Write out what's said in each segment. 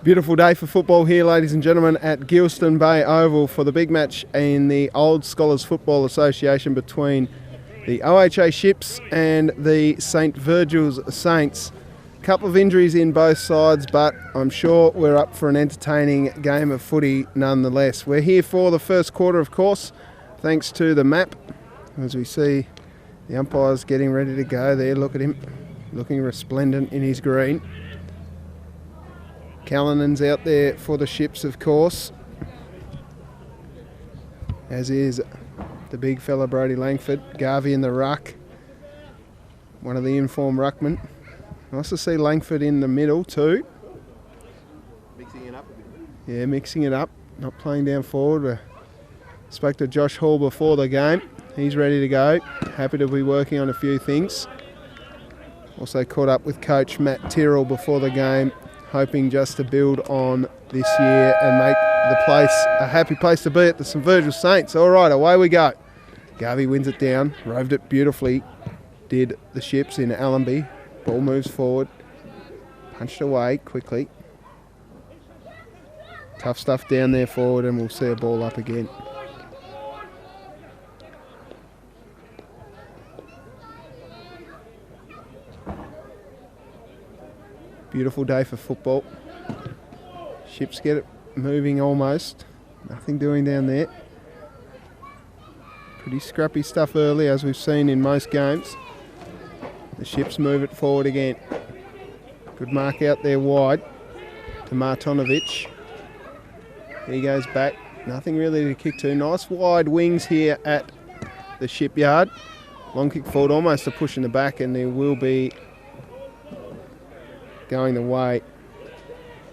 Beautiful day for football here, ladies and gentlemen, at Geilston Bay Oval for the big match in the Old Scholars Football Association between the OHA Ships and the St Virgils Saints. A couple of injuries in both sides, but I'm sure we're up for an entertaining game of footy nonetheless. We're here for the first quarter, of course, thanks to the map, as we see the umpires getting ready to go there. Look at him, looking resplendent in his green. Callinan's out there for the Ships, of course, as is the big fella Brody Langford. Garvey in the ruck, one of the informed ruckmen. Nice to see Langford in the middle too. Mixing it up a bit. Yeah, mixing it up, not playing down forward. Spoke to Josh Hall before the game. He's ready to go. Happy to be working on a few things. Also caught up with coach Matt Tyrrell before the game, hoping just to build on this year and make the place a happy place to be at the St Virgils Saints. All right, away we go. Garvey wins it down, roved it beautifully, did the Ships in Allenby. Ball moves forward, punched away quickly. Tough stuff down there forward, and we'll see a ball up again. Beautiful day for football. Ships get it moving almost. Nothing doing down there. Pretty scrappy stuff early, as we've seen in most games. The Ships move it forward again. Good mark out there wide to Martonovic. He goes back. Nothing really to kick to. Nice wide wings here at the Shipyard. Long kick forward, almost a push in the back, and there will be going the way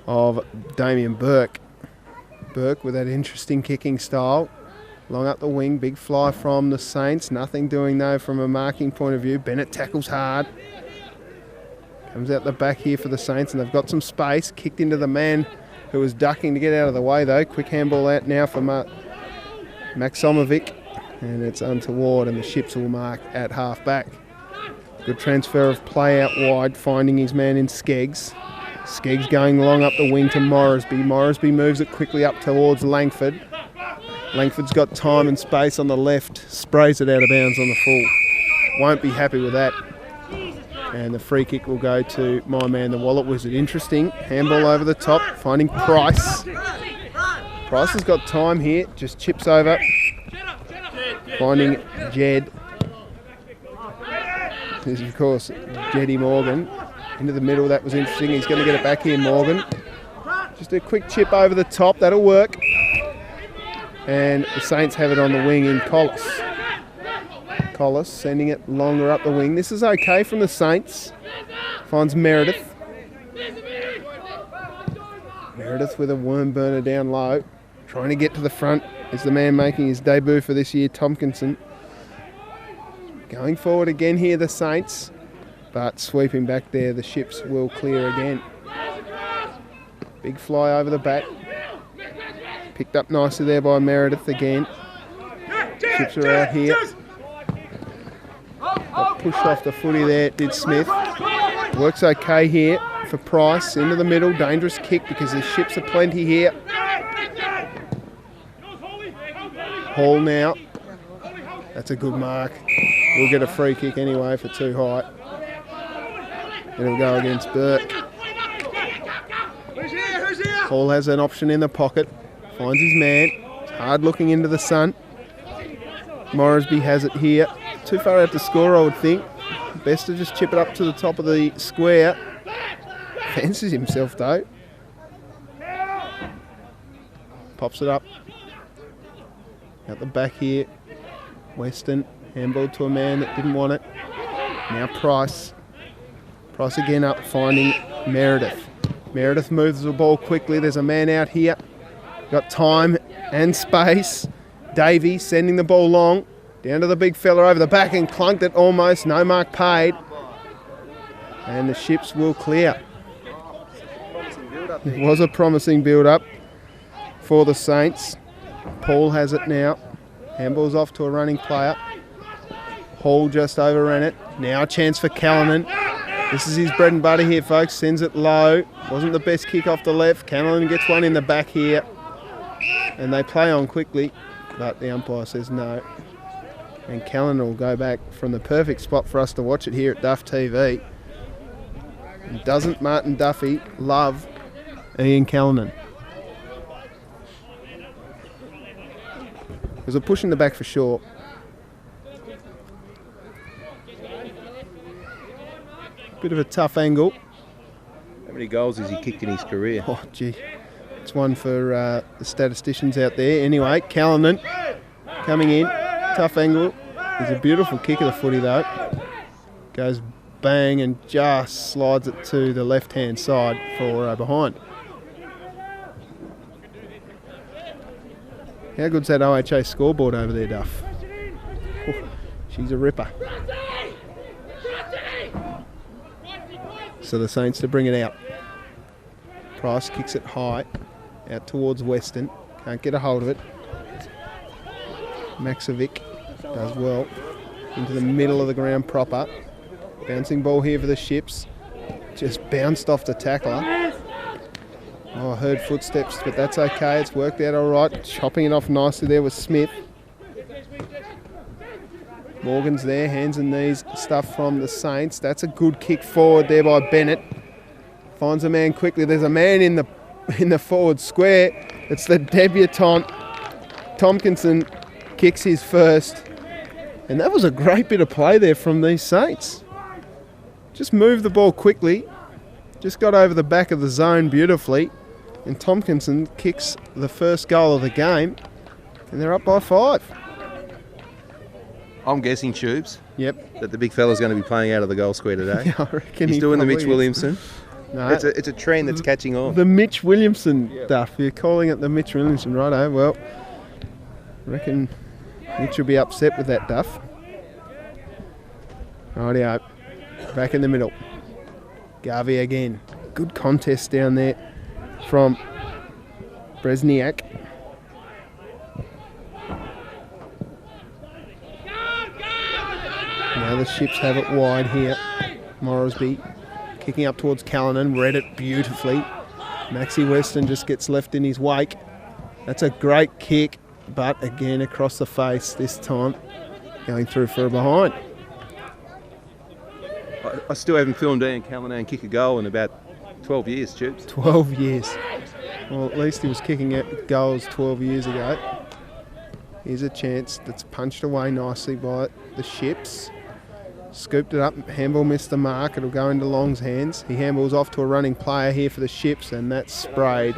of Damien Burke. Burke with that interesting kicking style. Long up the wing, big fly from the Saints. Nothing doing though from a marking point of view. Bennett tackles hard. Comes out the back here for the Saints, and they've got some space. Kicked into the man who was ducking to get out of the way though. Quick handball out now for Maximovic, and it's untoward, and the Ships will mark at half back. Good transfer of play out wide, finding his man in Skeggs. Skeggs going long up the wing to Moresby. Moresby moves it quickly up towards Langford. Langford's got time and space on the left, sprays it out of bounds on the full. Won't be happy with that. And the free kick will go to my man, the Wallet Wizard. Interesting, handball over the top, finding Price. Price has got time here, just chips over, finding Jed. This is, of course, Jeddy Morgan. Into the middle, that was interesting. He's going to get it back here, Morgan. Just a quick chip over the top, that'll work. And the Saints have it on the wing in Collis. Collis sending it longer up the wing. This is okay from the Saints. Finds Meredith. Meredith with a worm burner down low. Trying to get to the front is the man making his debut for this year, Tomkinson. Going forward again here, the Saints. But sweeping back there, the Ships will clear again. Big fly over the back. Picked up nicely there by Meredith again. Ships are out here. Got pushed off the footy there, did Smith. Works okay here for Price. Into the middle, dangerous kick because the Ships are plenty here. Hall now. That's a good mark. We'll get a free kick anyway for too high. It'll go against Burke. Hall has an option in the pocket. Finds his man. It's hard looking into the sun. Moresby has it here. Too far out to score, I would think. Best to just chip it up to the top of the square. Fancies himself though. Pops it up. Out the back here. Weston. Handball to a man that didn't want it. Now Price. Price again up, finding Meredith. Meredith moves the ball quickly. There's a man out here. Got time and space. Davey sending the ball long. Down to the big fella over the back and clunked it almost. No mark paid. And the Ships will clear. It was a promising build-up for the Saints. Paul has it now. Handball's off to a running player. Hall just overran it. Now a chance for Callanan. This is his bread and butter here, folks. Sends it low. Wasn't the best kick off the left. Cameron gets one in the back here. And they play on quickly, but the umpire says no. And Callan will go back from the perfect spot for us to watch it here at Duff TV. And doesn't Martin Duffy love Ian Callanan? There's a push in the back for sure. Bit of a tough angle. How many goals has he kicked in his career? Oh, gee. It's one for the statisticians out there. Anyway, Callanan coming in. Tough angle. It's a beautiful kick of the footy, though. Goes bang and just slides it to the left-hand side for behind. How good's that OHA scoreboard over there, Duff? Oh, she's a ripper. So the Saints to bring it out. Price kicks it high, out towards Weston. Can't get a hold of it. Maxovic does well. Into the middle of the ground proper. Bouncing ball here for the Ships. Just bounced off the tackler. Oh, I heard footsteps, but that's okay. It's worked out all right. Chopping it off nicely there with Smith. Morgan's there, hands and knees stuff from the Saints. That's a good kick forward there by Bennett. Finds a man quickly. There's a man in the forward square. It's the debutant. Tomkinson kicks his first. And that was a great bit of play there from these Saints. Just moved the ball quickly. Just got over the back of the zone beautifully. And Tomkinson kicks the first goal of the game. And they're up by 5. I'm guessing, Tubes. Yep. That the big fella's going to be playing out of the goal square today. Yeah, I reckon he's doing the Mitch is. Williamson. No, it's a trend that's catching on. The Mitch Williamson Duff. You're calling it the Mitch Williamson, righto. Well, I reckon Mitch will be upset with that, Duff. Rightio. Back in the middle. Garvey again. Good contest down there from Bresniak. Now the Ships have it wide here. Morrisby kicking up towards Callanan. Read it beautifully. Maxie Weston just gets left in his wake. That's a great kick, but again across the face this time. Going through for a behind. I still haven't filmed Ian Callanan kick a goal in about 12 years, Tubes. 12 years. Well, at least he was kicking at goals 12 years ago. Here's a chance that's punched away nicely by the Ships. Scooped it up. Handball missed the mark. It'll go into Long's hands. He handballs off to a running player here for the Ships, and that's sprayed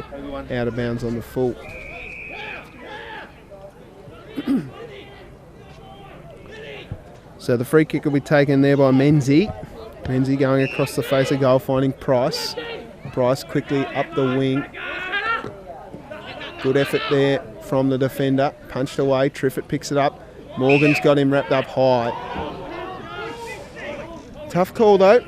out of bounds on the full. So the free kick will be taken there by Menzie. Menzie going across the face of goal, finding Price. Price quickly up the wing. Good effort there from the defender. Punched away. Triffett picks it up. Morgan's got him wrapped up high. Tough call though.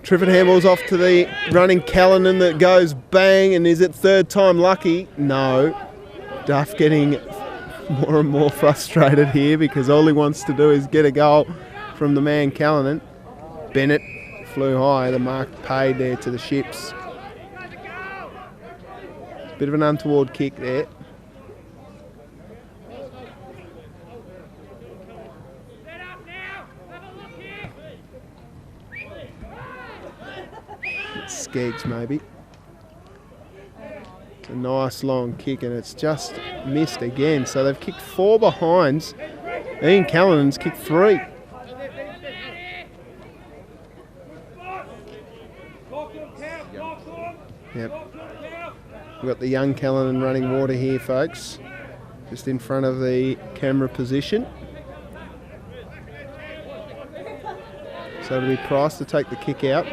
Triffett handballs off to the running Callanan that goes bang, and is it third time lucky? No. Duff getting more and more frustrated here because all he wants to do is get a goal from the man Callanan. Bennett flew high. The mark paid there to the Ships. Bit of an untoward kick there. It's Skeggs maybe. It's a nice long kick and it's just missed again. So they've kicked 4 behinds. Ian Callanan's kicked 3. Yep. We've got the young Callanan running water here, folks. Just in front of the camera position. So it'll be Price to take the kick out.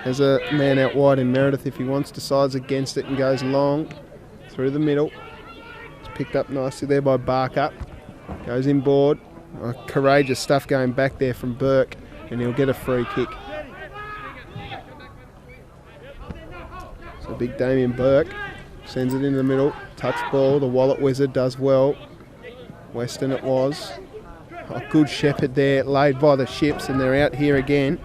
There's a man out wide in Meredith if he wants, decides against it and goes long through the middle. It's picked up nicely there by Barker. Goes inboard. Oh, courageous stuff going back there from Burke, and he'll get a free kick. So big Damien Burke sends it into the middle. Touch ball. The Wallet Wizard does well. Weston it was. A good shepherd there, laid by the Ships, and they're out here again,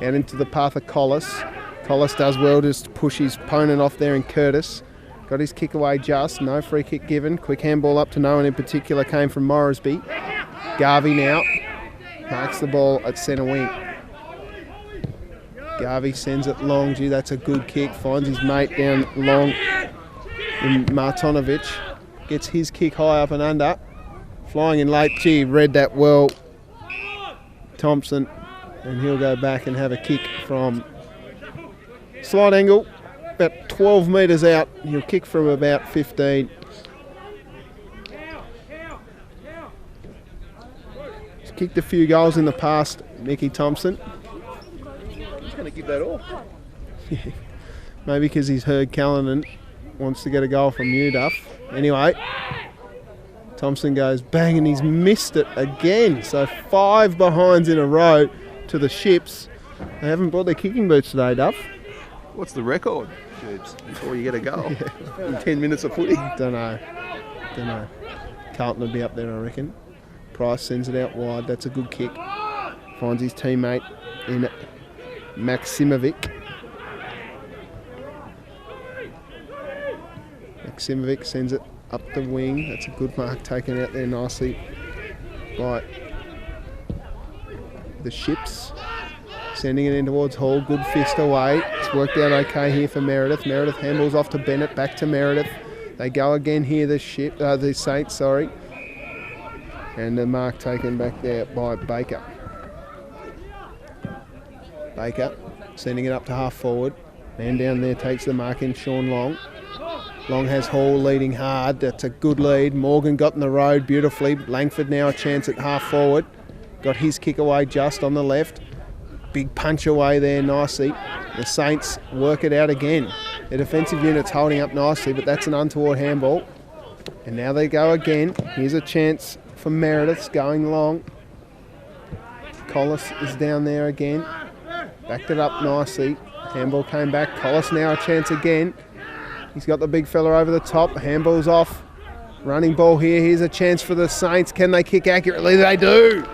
out into the path of Collis. Collis does well just to push his opponent off there, and Curtis got his kick away just, no free kick given. Quick handball up to no one in particular, came from Moresby. Garvey now marks the ball at centre wing. Garvey sends it long. Gee, that's a good kick. Finds his mate down long in Martinovic. Gets his kick high up and under. Flying in late. Gee, read that well. Thompson. And he'll go back and have a kick from slight angle. About 12 metres out. He'll kick from about 15. He's kicked a few goals in the past, Mickey Thompson. He's going to give that off. Maybe because he's heard Callanan wants to get a goal from you, Duff. Anyway, Thompson goes bang and he's missed it again. So 5 behinds in a row to the Ships. They haven't brought their kicking boots today, Duff. What's the record, Jubes, before you get a goal? In 10 minutes of footy? Don't know. Carlton will be up there, I reckon. Price sends it out wide. That's a good kick. Finds his teammate in Maksimovic. Maksimovic sends it up the wing. That's a good mark taken out there nicely by the Ships. Sending it in towards Hall. Good fist away. It's worked out okay here for Meredith. Meredith handballs off to Bennett. Back to Meredith. They go again here, the Saints, sorry. And the mark taken back there by Baker. Baker sending it up to half forward. Man down there takes the mark in, Sean Long. Long has Hall leading hard. That's a good lead. Morgan got in the road beautifully. Langford now a chance at half forward. Got his kick away just on the left. Big punch away there nicely. The Saints work it out again. The defensive unit's holding up nicely, but that's an untoward handball. And now they go again. Here's a chance for Meredith's going long. Collis is down there again. Backed it up nicely. Handball came back. Collis now a chance again. He's got the big fella over the top. Handball's off. Running ball here. Here's a chance for the Saints. Can they kick accurately? They do.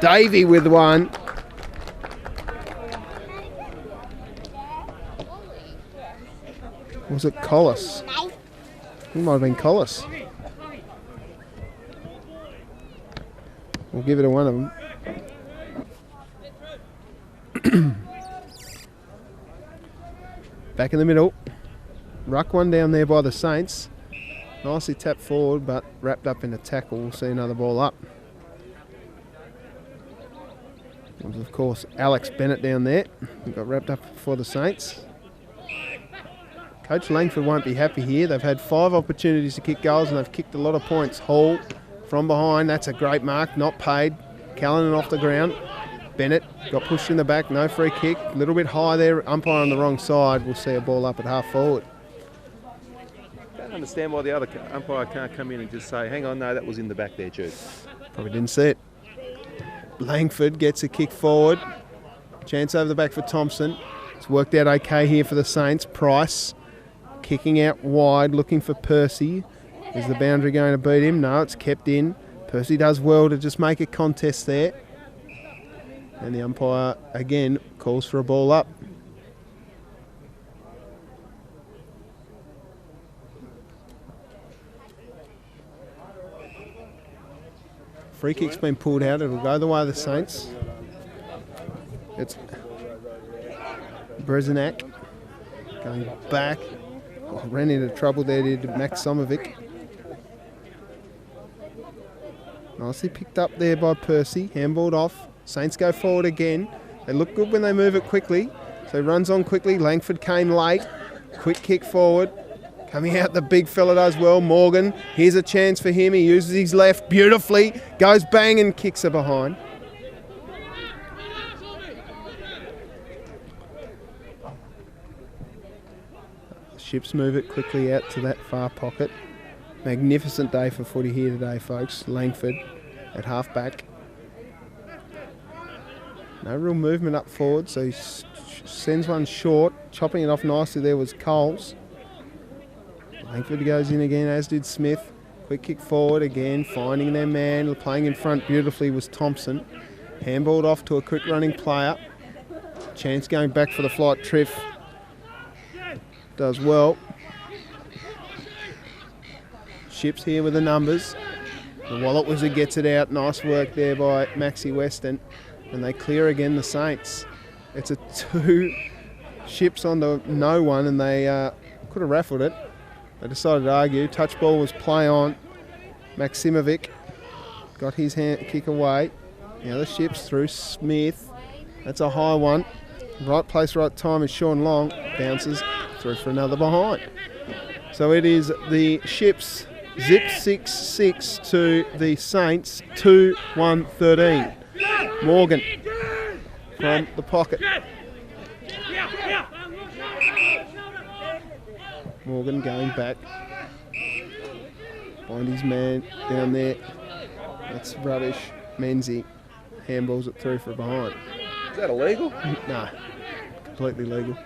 Davey with one. Was it Collis? It might have been Collis. We'll give it to one of them. Back in the middle. Ruck one down there by the Saints. Nicely tapped forward, but wrapped up in a tackle. We'll see another ball up. It was, of course, Alex Bennett down there. He got wrapped up for the Saints. Coach Langford won't be happy here. They've had 5 opportunities to kick goals and they've kicked a lot of points. Hall from behind. That's a great mark. Not paid. Callanan off the ground. Bennett got pushed in the back. No free kick. A little bit high there. Umpire on the wrong side. We'll see a ball up at half forward. I don't understand why the other umpire can't come in and just say, hang on, no, that was in the back there, Jude. Probably didn't see it. Langford gets a kick forward. Chance over the back for Thompson. It's worked out okay here for the Saints. Price kicking out wide, looking for Percy. Is the boundary going to beat him? No, it's kept in. Percy does well to just make a contest there. And the umpire, again, calls for a ball up. Free kick's been pulled out. It'll go the way of the Saints. It's Brezinak going back. Oh, ran into trouble there, did Maksimovic. Nicely picked up there by Percy. Handballed off. Saints go forward again. They look good when they move it quickly. So he runs on quickly. Langford came late. Quick kick forward. Coming out, the big fella does well. Morgan, here's a chance for him. He uses his left beautifully. Goes bang and kicks her behind. Ships move it quickly out to that far pocket. Magnificent day for footy here today, folks. Langford at half back. No real movement up forward, so he sends one short. Chopping it off nicely there was Coles. Langford goes in again, as did Smith. Quick kick forward again, finding their man. Playing in front beautifully was Thompson. Handballed off to a quick running player. Chance going back for the flight. Triff does well. Ships here with the numbers. The Wallet Wizard gets it out. Nice work there by Maxie Weston. And they clear again the Saints. It's a 2 Ships on the no one, and they could have raffled it. They decided to argue. Touch ball was play on. Maximovic got his hand kick away. Now the Ships through Smith. That's a high one. Right place, right time is Sean Long. Bounces through for another behind. So it is the Ships zip 6-6 to the Saints 2-1-13. Morgan from the pocket. Morgan going back. Find his man down there. That's rubbish. Menzie handballs it through for behind. Is that illegal? No, completely legal.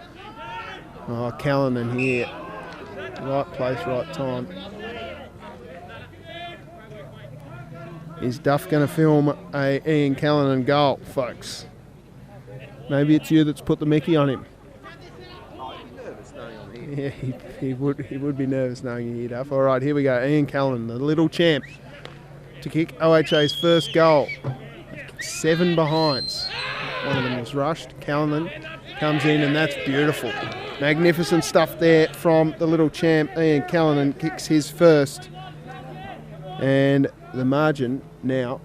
Oh, Callanan here. Right place, right time. Is Duff going to film a Ian Callanan goal, folks? Maybe it's you that's put the Mickey on him. Yeah, he would be nervous knowing you here, Duff. All right, here we go. Ian Callanan, the little champ, to kick OHA's first goal. 7 behinds. One of them was rushed. Callanan comes in, and that's beautiful. Magnificent stuff there from the little champ. Ian Callanan kicks his first. And the margin now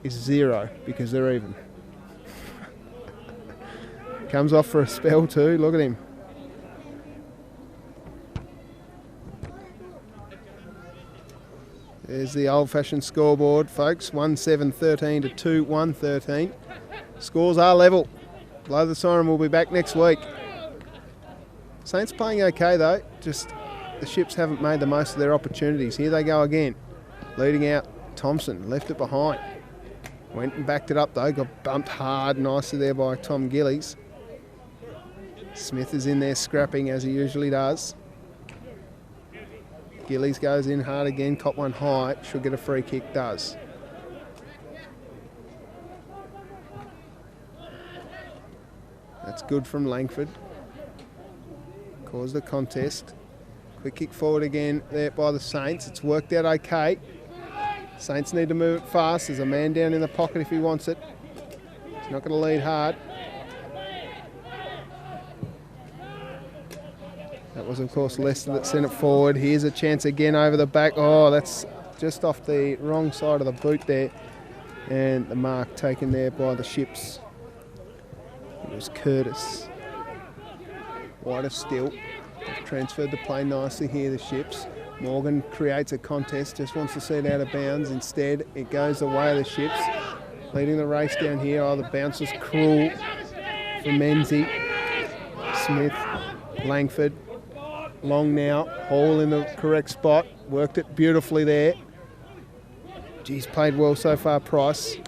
is 0 because they're even. Comes off for a spell too. Look at him. There's the old-fashioned scoreboard, folks. 1-7-13 to 2-1-13. Scores are level. Blow the siren. We'll be back next week. Saints playing okay though. Just the Ships haven't made the most of their opportunities. Here they go again. Leading out Thompson. Left it behind. Went and backed it up though. Got bumped hard nicely there by Tom Gillies. Smith is in there scrapping as he usually does. Gillies goes in hard again, caught one high, should get a free kick, does. That's good from Langford. Caused the contest. Quick kick forward again there by the Saints. It's worked out okay. Saints need to move it fast. There's a man down in the pocket if he wants it. He's not going to lead hard. That was, of course, Lester that sent it forward. Here's a chance again over the back. Oh, that's just off the wrong side of the boot there. And the mark taken there by the Ships. It was Curtis. White of still. They've transferred the play nicely here, the Ships. Morgan creates a contest, just wants to see it out of bounds. Instead, it goes the way of the Ships. Leading the race down here. Oh, the bounce was cruel for Menzie. Smith, Langford. Long now, Hall in the correct spot, worked it beautifully there. Geez, played well so far, Price.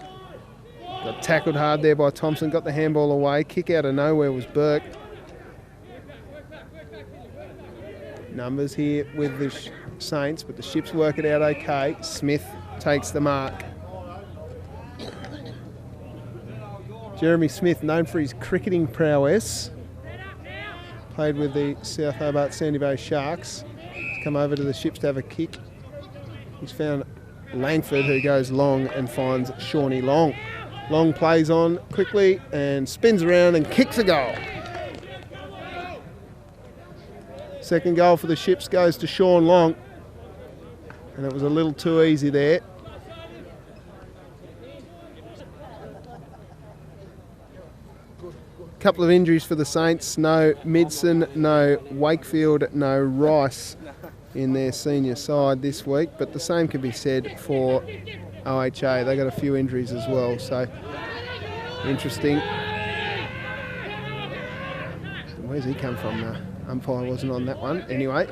Got tackled hard there by Thompson, got the handball away. Kick out of nowhere was Burke. Numbers here with the Saints, but the Ships work it out okay. Smith takes the mark. Jeremy Smith, known for his cricketing prowess. Played with the South Hobart Sandy Bay Sharks. He's come over to the Ships to have a kick. He's found Langford, who goes long and finds Shawnee Long. Long plays on quickly and spins around and kicks a goal. Second goal for the Ships goes to Sean Long. And it was a little too easy there. Couple of injuries for the Saints. No Midson, no Wakefield, no Rice in their senior side this week. But the same can be said for OHA. They got a few injuries as well. So interesting. Where's he come from? The umpire wasn't on that one. Anyway,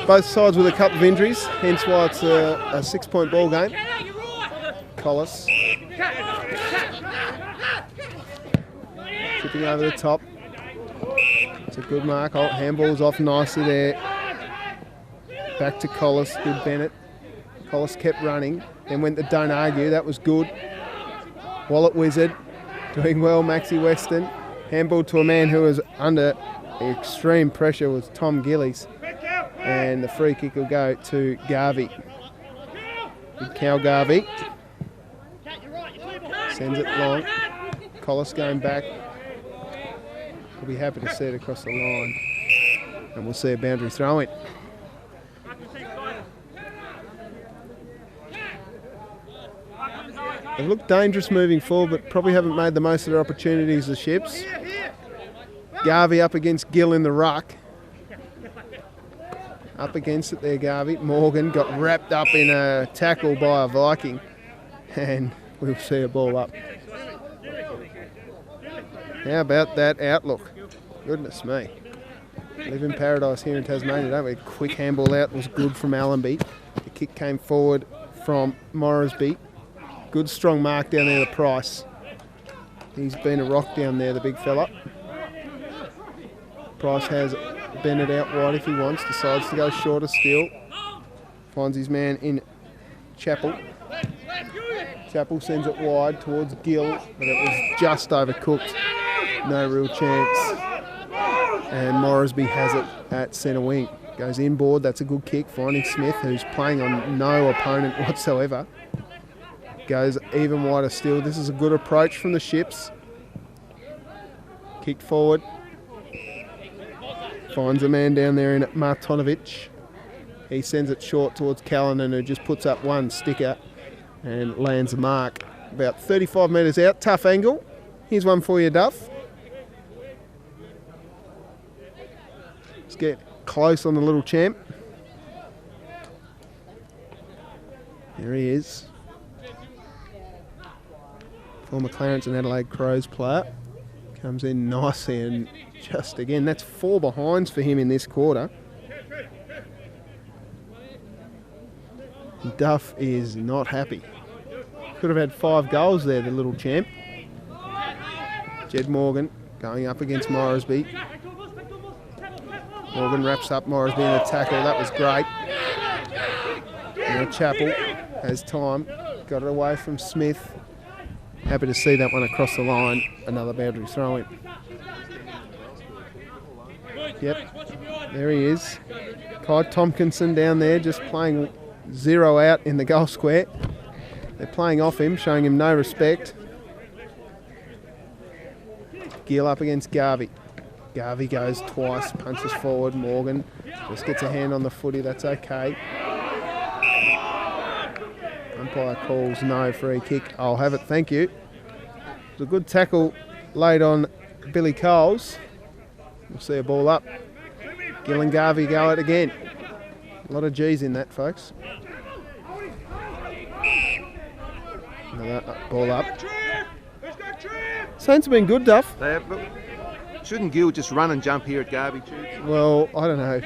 both sides with a couple of injuries. Hence why it's a 6-point ball game. Collis. Tipping over the top. It's a good mark. Oh, handball's off nicely there. Back to Collis, good Bennett. Collis kept running, then went to Don't Argue, that was good. Wallet Wizard, doing well, Maxie Weston. Handball to a man who was under extreme pressure was Tom Gillies. And the free kick will go to Garvey. Big cow Garvey. Sends it long. Collis going back. We'll be happy to see it across the line. And we'll see a boundary throw in. They look dangerous moving forward, but probably haven't made the most of their opportunities, the Ships. Garvey up against Gill in the ruck. Up against it there, Garvey. Morgan got wrapped up in a tackle by a Viking. And we'll see a ball up. How about that outlook? Goodness me. Live in paradise here in Tasmania, don't we? A quick handball out was good from Allenby. The kick came forward from Moresby. Good strong mark down there to Price. He's been a rock down there, the big fella. Price has Bennett out wide if he wants. Decides to go shorter still. Finds his man in Chappell. Chappell sends it wide towards Gill, but it was just overcooked. No real chance. And Moresby has it at centre wing. Goes inboard, that's a good kick. Finding Smith, who's playing on no opponent whatsoever. Goes even wider still. This is a good approach from the Ships. Kicked forward. Finds a man down there in Martonovic. He sends it short towards Callanan, who just puts up one sticker and lands a mark. About 35 metres out. Tough angle. Here's one for you, Duff. Let's get close on the little champ. There he is. Former Clarence and Adelaide Crows player. Comes in nicely and just again, that's 4 behinds for him in this quarter. Duff is not happy. Could have had 5 goals there, the little champ. Jed Morgan going up against Moresby. Morgan wraps up Moresby in a tackle. That was great. Now Chappell has time. Got it away from Smith. Happy to see that one across the line. Another boundary throw in. Yep, there he is. Kai Tomkinson down there just playing 0 out in the goal square. They're playing off him, showing him no respect. Gill up against Garvey. Garvey goes twice, punches forward. Morgan just gets a hand on the footy, that's okay. Umpire calls no free kick. I'll have it, thank you. It's a good tackle laid on Billy Coles. We'll see a ball up. Gill and Garvey go it again. A lot of G's in that, folks. Another ball up. Saints have been good, Duff. They have, look, shouldn't Gill just run and jump here at Garvey too? Well, I don't know.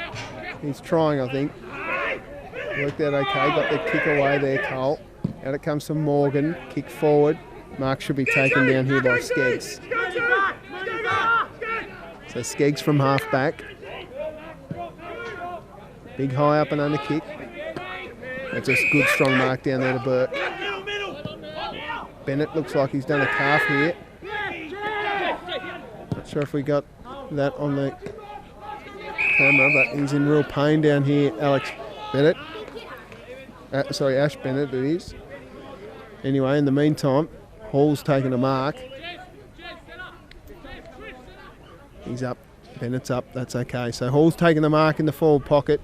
He's trying, I think. Worked out okay. Got the kick away there, Cole. Out it comes to Morgan. Kick forward. Mark should be taken down here by Skeggs. So Skeggs from half back. Big high up and under kick. That's just good strong mark down there to Burke. Bennett looks like he's done a calf here. Not sure if we got that on the camera, but he's in real pain down here, Alex Bennett. Ash Bennett it is. Anyway, in the meantime, Hall's taken a mark. He's up. Bennett's up. That's okay. So Hall's taking the mark in the forward pocket.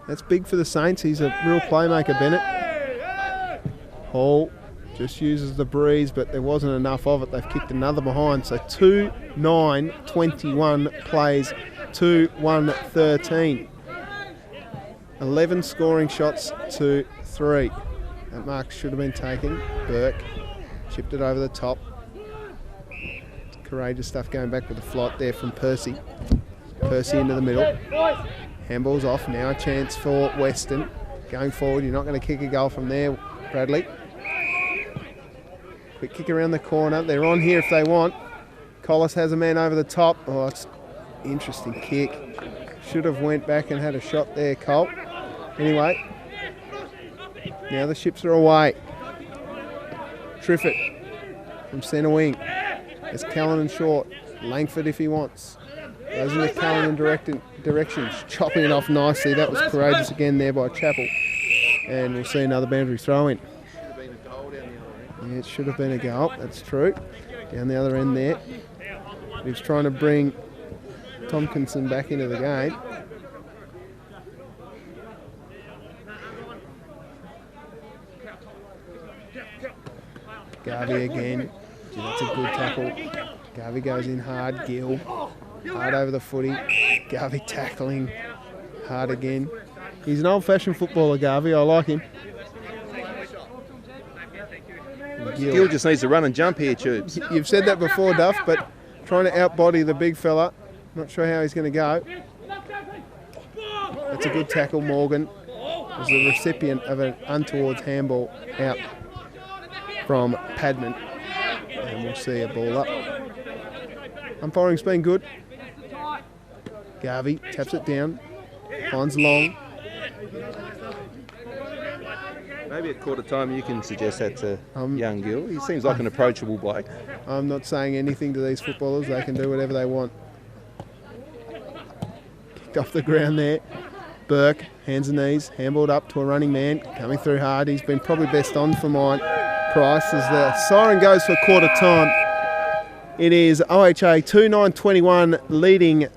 That's big for the Saints. He's a real playmaker, Bennett. Hall just uses the breeze, but there wasn't enough of it. They've kicked another behind. So 2-9-21 plays 2-1-13. 11 scoring shots to 3. That mark should have been taken. Burke chipped it over the top. Courageous stuff going back with the flight there from Percy. Percy into the middle. Handball's off. Now a chance for Weston. Going forward, you're not going to kick a goal from there, Bradley. Quick kick around the corner. They're on here if they want. Collis has a man over the top. Oh, it's interesting kick. Should have went back and had a shot there, Colt. Anyway, now the Ships are away. Triffett from centre wing. There's Callanan short. Langford if he wants. Goes in the Callanan direction. Chopping it off nicely. That was courageous again there by Chappell. And we'll see another boundary throw in. Yeah, it should have been a goal. That's true. Down the other end there. He was trying to bring Tomkinson back into the game. Garvey again. Gee, that's a good tackle. Garvey goes in hard. Gill. Hard over the footy. Garvey tackling. Hard again. He's an old-fashioned footballer, Garvey. I like him. Gill just needs to run and jump here, Tubes. You've said that before, Duff, but trying to outbody the big fella. Not sure how he's going to go. That's a good tackle, Morgan. Was the recipient of an untoward handball out from Padman. And we'll see a ball up. Umpiring's been good. Garvey taps it down. Finds long. Maybe at quarter time you can suggest that to young Gill. He seems like an approachable bloke. I'm not saying anything to these footballers. They can do whatever they want. Kicked off the ground there. Burke, hands and knees, handballed up to a running man. Coming through hard. He's been probably best on for mine. Price as the siren goes for quarter time. It is OHA 2-9-21 leading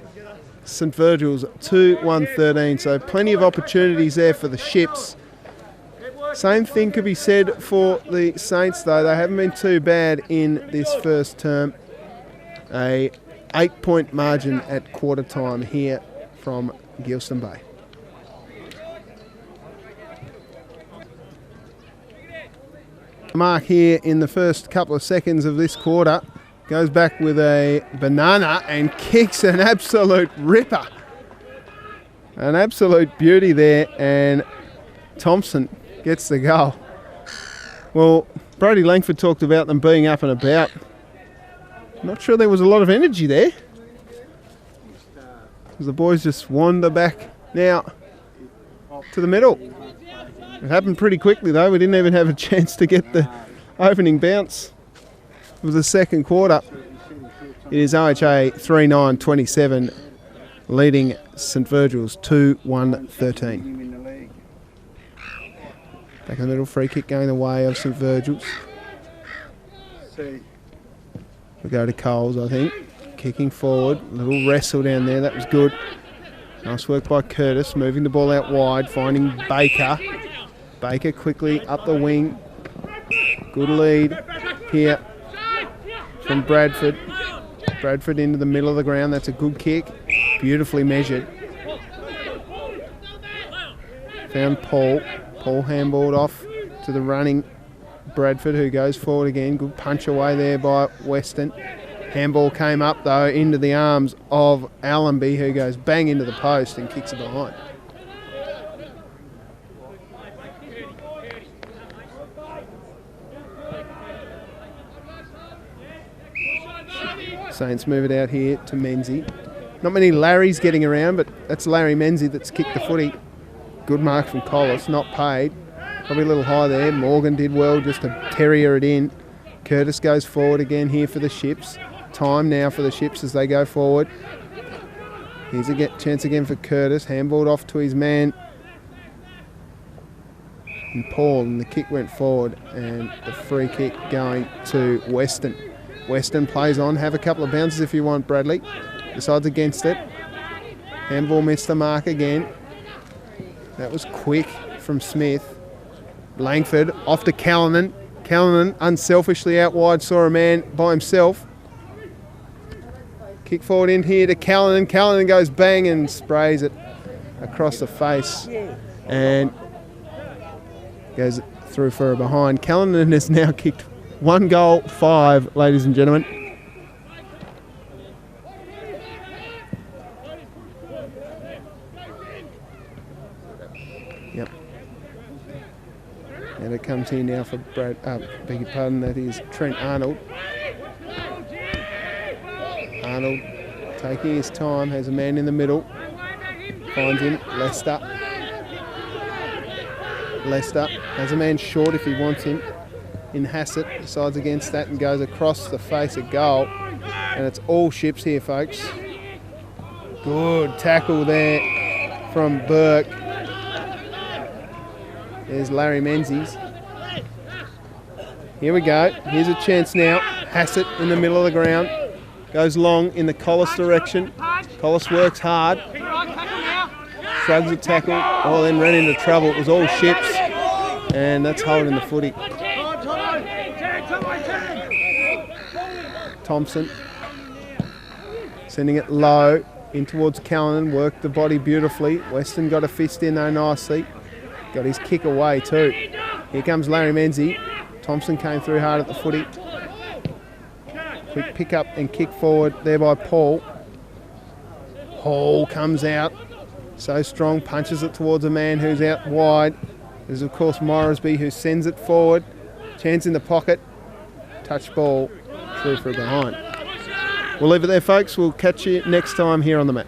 St Virgils 2-1-13. So plenty of opportunities there for the Ships. Same thing could be said for the Saints, though. They haven't been too bad in this first term. A 8-point margin at quarter time here from Geilston Bay. Mark here in the first couple of seconds of this quarter goes back with a banana and kicks an absolute ripper. An absolute beauty there, and Thompson gets the goal. Well, Brody Langford talked about them being up and about. Not sure there was a lot of energy there. The boys just wander back now to the middle. It happened pretty quickly though. We didn't even have a chance to get the opening bounce of the second quarter. It is OHA 3-9-27 leading St Virgils 2-1-13. Back in the middle, free kick going the way of St Virgils. We go to Coles, I think. Kicking forward, little wrestle down there, that was good. Nice work by Curtis, moving the ball out wide, finding Baker. Baker quickly up the wing. Good lead here from Bradford. Bradford into the middle of the ground, that's a good kick. Beautifully measured. Found Paul. Paul handballed off to the running Bradford, who goes forward again. Good punch away there by Weston. Handball came up though into the arms of Allenby, who goes bang into the post and kicks it behind. Saints move it out here to Menzie. Not many Larrys getting around, but that's Larry Menzie that's kicked the footy. Good mark from Collis, not paid. Probably a little high there. Morgan did well just to terrier it in. Curtis goes forward again here for the Ships. Time now for the Ships as they go forward. Here's a chance again for Curtis. Handballed off to his man. And Paul, and the kick went forward. And the free kick going to Weston. Weston plays on. Have a couple of bounces if you want, Bradley. Decides against it. Handball missed the mark again. That was quick from Smith. Langford off to Callanan. Callanan unselfishly out wide, saw a man by himself. Kick forward in here to Callanan. Callanan goes bang and sprays it across the face and goes through for a behind. Callanan has now kicked 1 goal, 5, ladies and gentlemen. Yep. And it comes here now for beg your pardon, that is Trent Arnold. Arnold taking his time, has a man in the middle. Finds him, Lester. Lester has a man short if he wants him. In Hassett, decides against that and goes across the face of goal. And it's all ships here, folks. Good tackle there from Burke. There's Larry Menzies. Here we go. Here's a chance now. Hassett in the middle of the ground. Goes long in the Collis direction. Collis works hard. Shrugs a tackle. Oh, then ran into trouble. It was all ships. And that's holding the footy. Thompson sending it low in towards Callanan. Worked the body beautifully. Weston got a fist in there nicely. Got his kick away too. Here comes Larry Menzies. Thompson came through hard at the footy. Quick pick up and kick forward there by Paul. Hall comes out. So strong, punches it towards a man who's out wide. There's of course Moresby who sends it forward. Chance in the pocket. Touch ball through for a behind. We'll leave it there, folks. We'll catch you next time here on the mat.